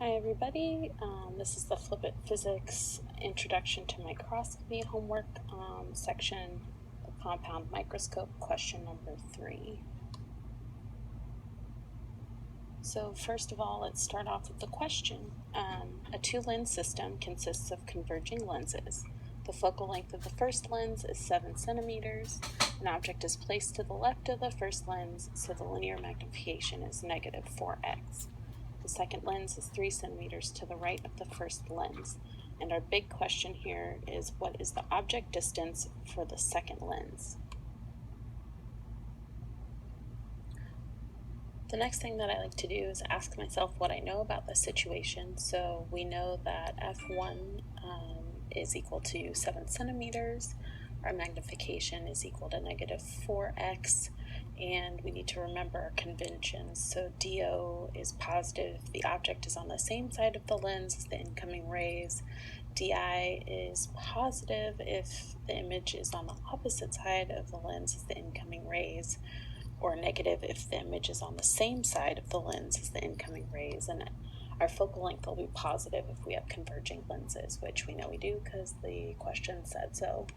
Hi everybody, this is the FlipIt Physics Introduction to Microscopy homework section, the compound microscope, question number 3. So first of all, let's start off with the question. A two-lens system consists of converging lenses. The focal length of the first lens is 7 centimeters. An object is placed to the left of the first lens, so the linear magnification is negative 4x. The second lens is 3 centimeters to the right of the first lens. And our big question here is, what is the object distance for the second lens? The next thing that I like to do is ask myself what I know about the situation. So we know that f1 is equal to 7 centimeters. Our magnification is equal to negative 4x. And we need to remember our conventions. So DO is positive if the object is on the same side of the lens as the incoming rays. DI is positive if the image is on the opposite side of the lens as the incoming rays, or negative if the image is on the same side of the lens as the incoming rays. And our focal length will be positive if we have converging lenses, which we know we do because the question said so.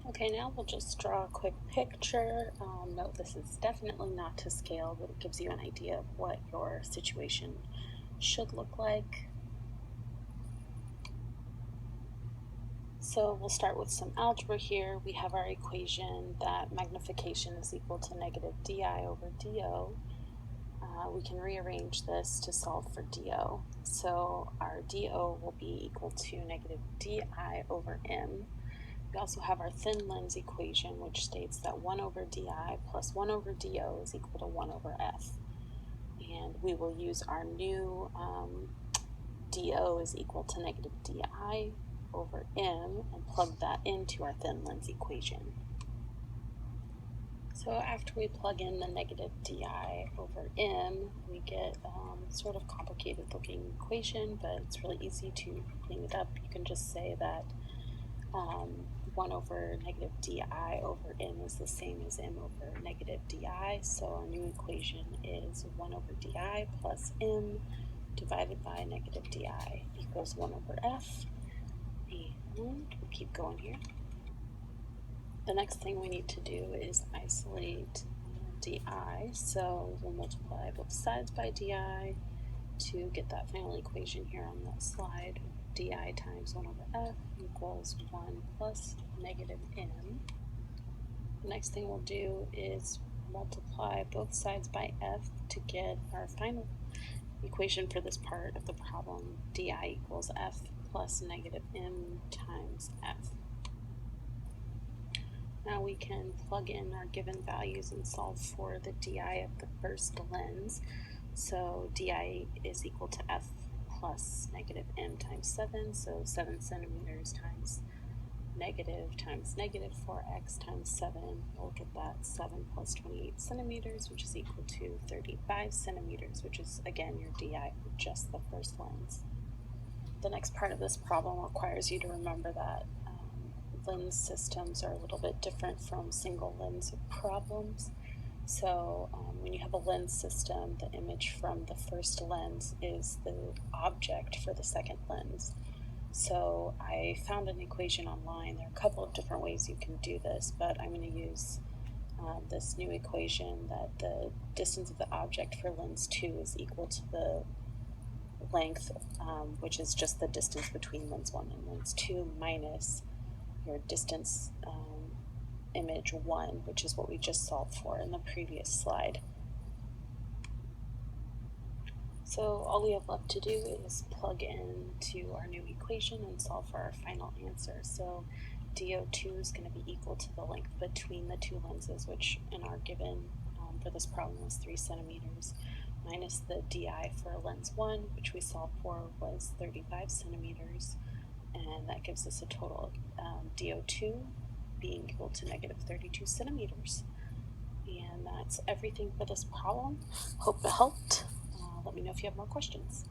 Okay, now we'll just draw a quick picture. Note this is definitely not to scale, but it gives you an idea of what your situation should look like. So we'll start with some algebra here. We have our equation that magnification is equal to negative di over do. We can rearrange this to solve for do. So our do will be equal to negative di over m. We also have our thin lens equation, which states that 1 over di plus 1 over do is equal to 1 over f. And we will use our new do is equal to negative di over m and plug that into our thin lens equation. So after we plug in the negative di over m, we get sort of complicated looking equation, but it's really easy to clean it up. You can just say that 1 over negative di over m is the same as m over negative di, so our new equation is 1 over di plus m divided by negative di equals 1 over f. And we'll keep going here. The next thing we need to do is isolate di, so we'll multiply both sides by di to get that final equation here on the slide. Di times 1 over f equals 1 plus negative m. The next thing we'll do is multiply both sides by f to get our final equation for this part of the problem. Di equals f plus negative m times f. Now we can plug in our given values and solve for the di of the first lens. So di is equal to f plus negative m times 7, so 7 centimeters times negative 4x times 7, we'll get that 7 plus 28 centimeters, which is equal to 35 centimeters, which is, again, your di for just the first lens. The next part of this problem requires you to remember that lens systems are a little bit different from single lens problems. So when you have a lens system, the image from the first lens is the object for the second lens. So I found an equation online. There are a couple of different ways you can do this, but I'm going to use this new equation that the distance of the object for lens 2 is equal to the length, which is just the distance between lens 1 and lens 2, minus your distance image 1, which is what we just solved for in the previous slide. So all we have left to do is plug into our new equation and solve for our final answer. So DO2 is going to be equal to the length between the two lenses, which in our given for this problem was 3 centimeters, minus the DI for lens 1, which we solved for was 35 centimeters, and that gives us a total of DO2 being equal to negative 32 centimeters. And that's everything for this problem. Hope it helped. Let me know if you have more questions.